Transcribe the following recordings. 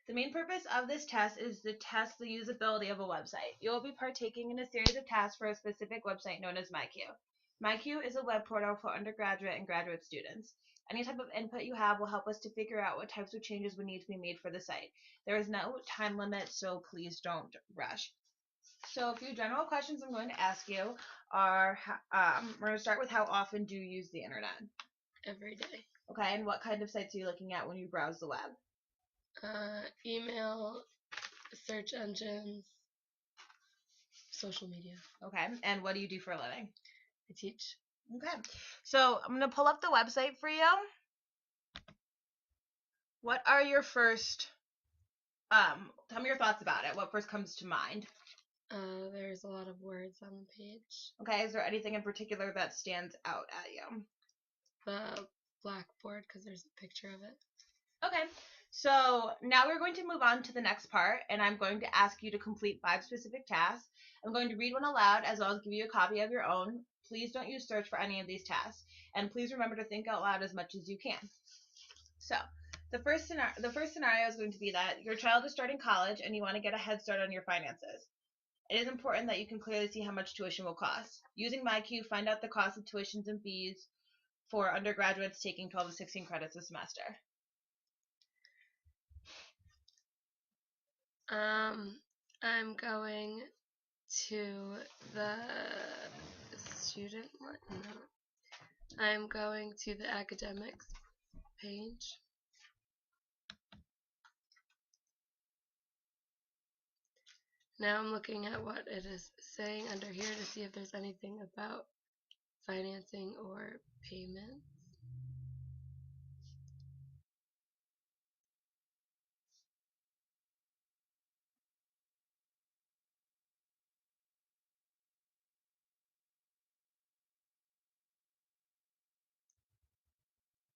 The main purpose of this test is to test the usability of a website. You will be partaking in a series of tasks for a specific website known as MyQ. MyQ is a web portal for undergraduate and graduate students. Any type of input you have will help us to figure out what types of changes would need to be made for the site. There is no time limit, so please don't rush. So a few general questions I'm going to ask you are, we're going to start with how often do you use the internet? Every day. Okay, and what kind of sites are you looking at when you browse the web? Email, search engines, social media. Okay, and what do you do for a living? I teach. Okay, so I'm going to pull up the website for you. What are your first, tell me your thoughts about it. What first comes to mind? There's a lot of words on the page. Okay, is there anything in particular that stands out at you? The blackboard, because there's a picture of it. Okay, so now we're going to move on to the next part, and I'm going to ask you to complete 5 specific tasks. I'm going to read one aloud as well as give you a copy of your own. Please don't use search for any of these tasks, and please remember to think out loud as much as you can. So, the first scenario is going to be that your child is starting college and you want to get a head start on your finances. It is important that you can clearly see how much tuition will cost. Using MyQ, find out the cost of tuitions and fees for undergraduates taking 12 to 16 credits a semester. I'm going to the student one. No. I'm going to the academics page. Now I'm looking at what it is saying under here to see if there's anything about financing or payments.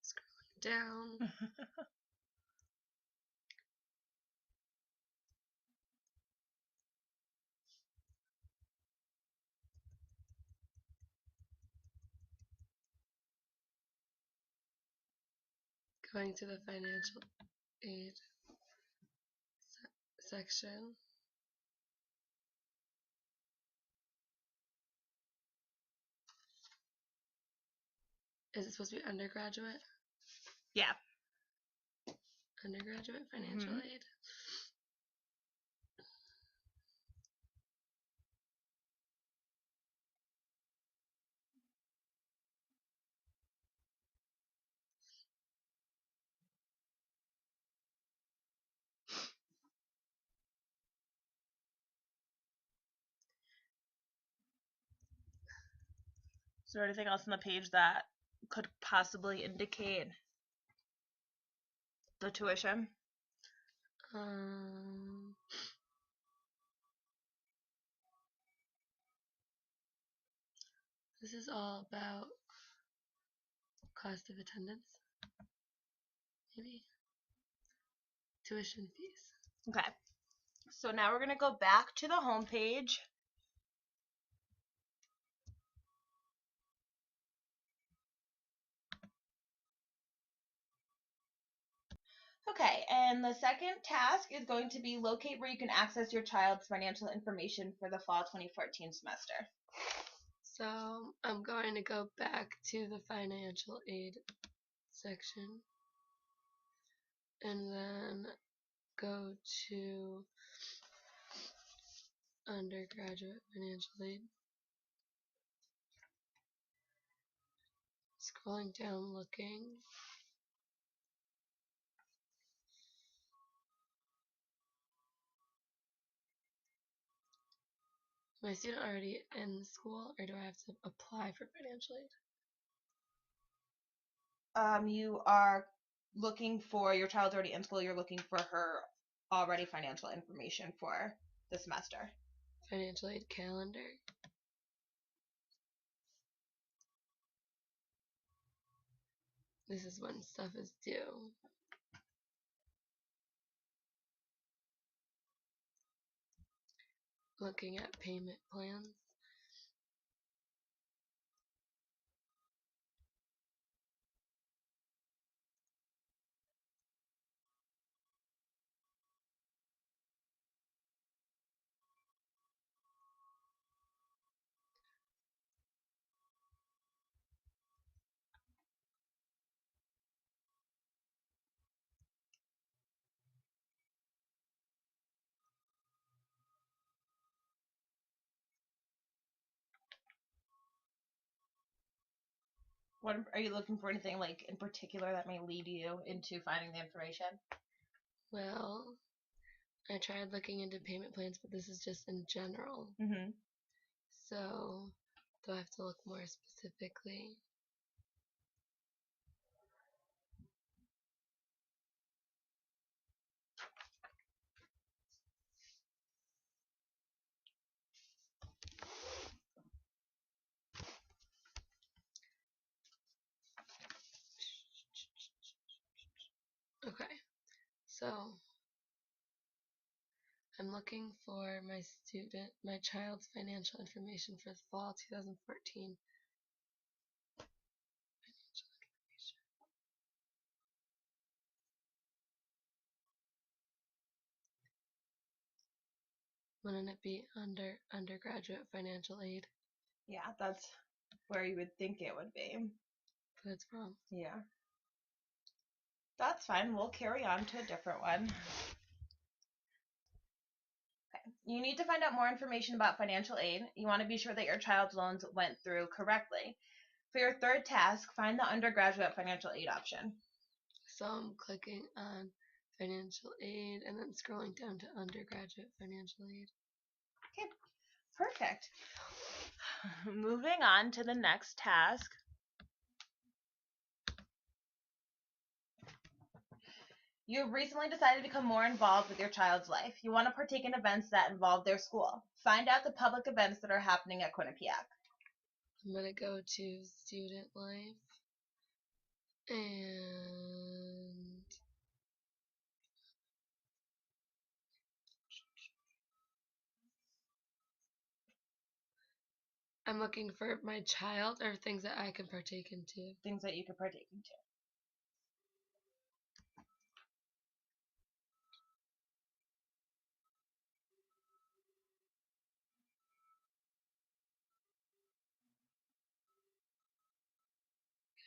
Scrolling down. Going to the financial aid section. Is it supposed to be undergraduate? Yeah. Undergraduate financial aid. Is there anything else on the page that could possibly indicate the tuition? This is all about cost of attendance, maybe tuition fees. Okay. So now we're going to go back to the home page. Okay, and the second task is going to be locate where you can access your child's financial information for the fall 2014 semester. So I'm going to go back to the financial aid section and then go to undergraduate financial aid. Scrolling down, looking. Am I student already in school, or do I have to apply for financial aid? You are looking for your child's already in school. You're looking for her already financial information for the semester. Financial aid calendar. This is when stuff is due. Looking at payment plans. What are you looking for? Anything like in particular that may lead you into finding the information? Well, I tried looking into payment plans, but this is just in general. Mm-hmm. So, do I have to look more specifically? Okay, so I'm looking for my child's financial information for the fall 2014. Financial information. Wouldn't it be under undergraduate financial aid? Yeah, that's where you would think it would be. But it's wrong. Yeah. That's fine. We'll carry on to a different one. Okay. You need to find out more information about financial aid. You want to be sure that your child's loans went through correctly. For your third task, find the undergraduate financial aid option. So I'm clicking on financial aid and then scrolling down to undergraduate financial aid. Okay, perfect. Moving on to the next task. You have recently decided to become more involved with your child's life. You want to partake in events that involve their school. Find out the public events that are happening at Quinnipiac. I'm going to go to student life and I'm looking for my child or things that I can partake into. Things that you could partake into.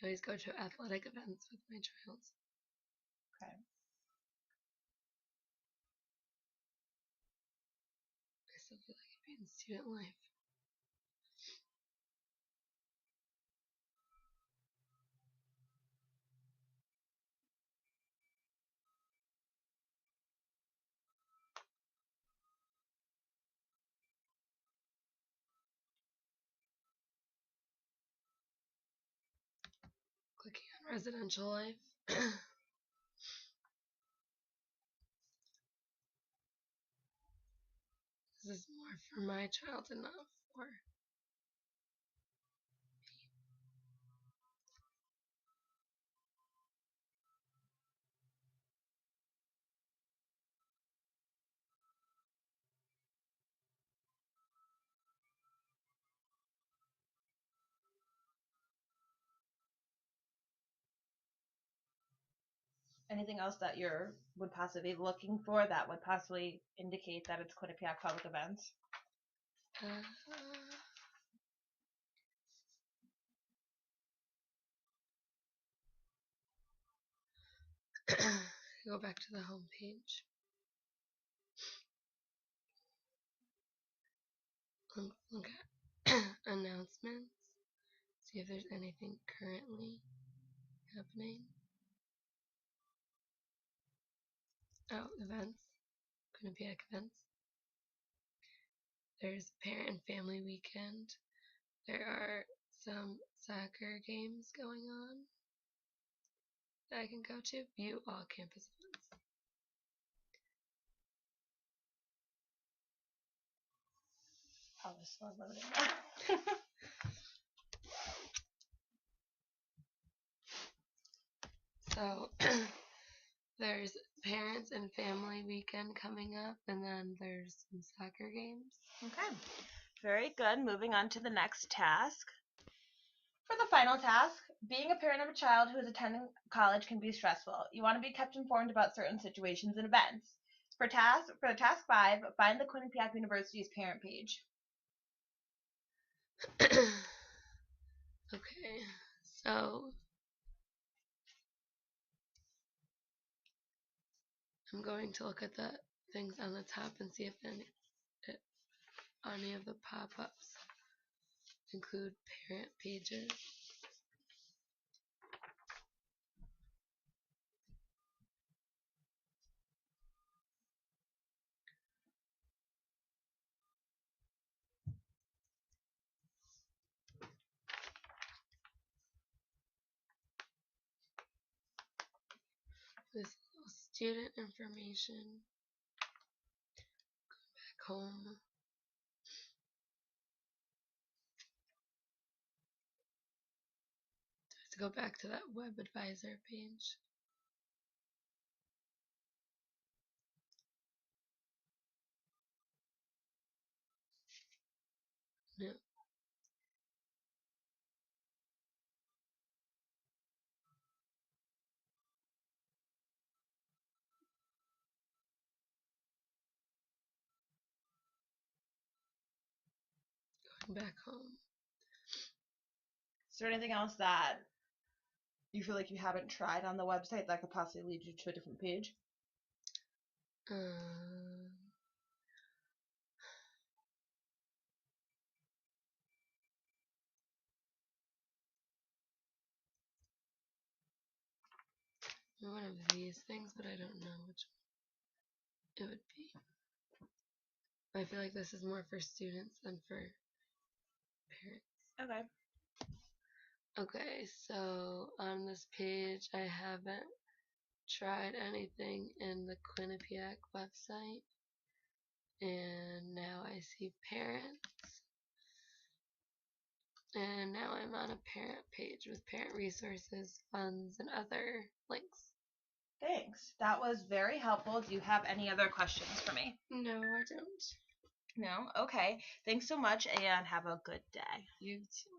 I always go to athletic events with my child. Okay. I still feel like I'd be in student life. Clicking on residential life. This is more for my child and not for. Anything else that you would possibly be looking for that would possibly indicate that it's Quinnipiac public events? Go back to the home page. Look at announcements. See if there's anything currently happening. Oh, events. Quinnipiac events. There's parent and family weekend. There are some soccer games going on that I can go to. View all campus events. Probably still loading. So there's parents and family weekend coming up, and then there's some soccer games. Okay, very good. Moving on to the next task. For the final task, being a parent of a child who is attending college can be stressful. You want to be kept informed about certain situations and events. For task 5, find the Quinnipiac University's parent page. Okay, so I'm going to look at the things on the top and see if any of the pop-ups include parent pages. This is all student information. Back home. To go back to that web advisor page. No. Going back home. Is there anything else that you feel like you haven't tried on the website that could possibly lead you to a different page? One of these things, but I don't know which one it would be. I feel like this is more for students than for parents. Okay. Okay, so on this page, I haven't tried anything in the Quinnipiac website. And now I see parents. And now I'm on a parent page with parent resources, funds, and other links. Thanks. That was very helpful. Do you have any other questions for me? No, I don't. No? Okay. Thanks so much and have a good day. You too.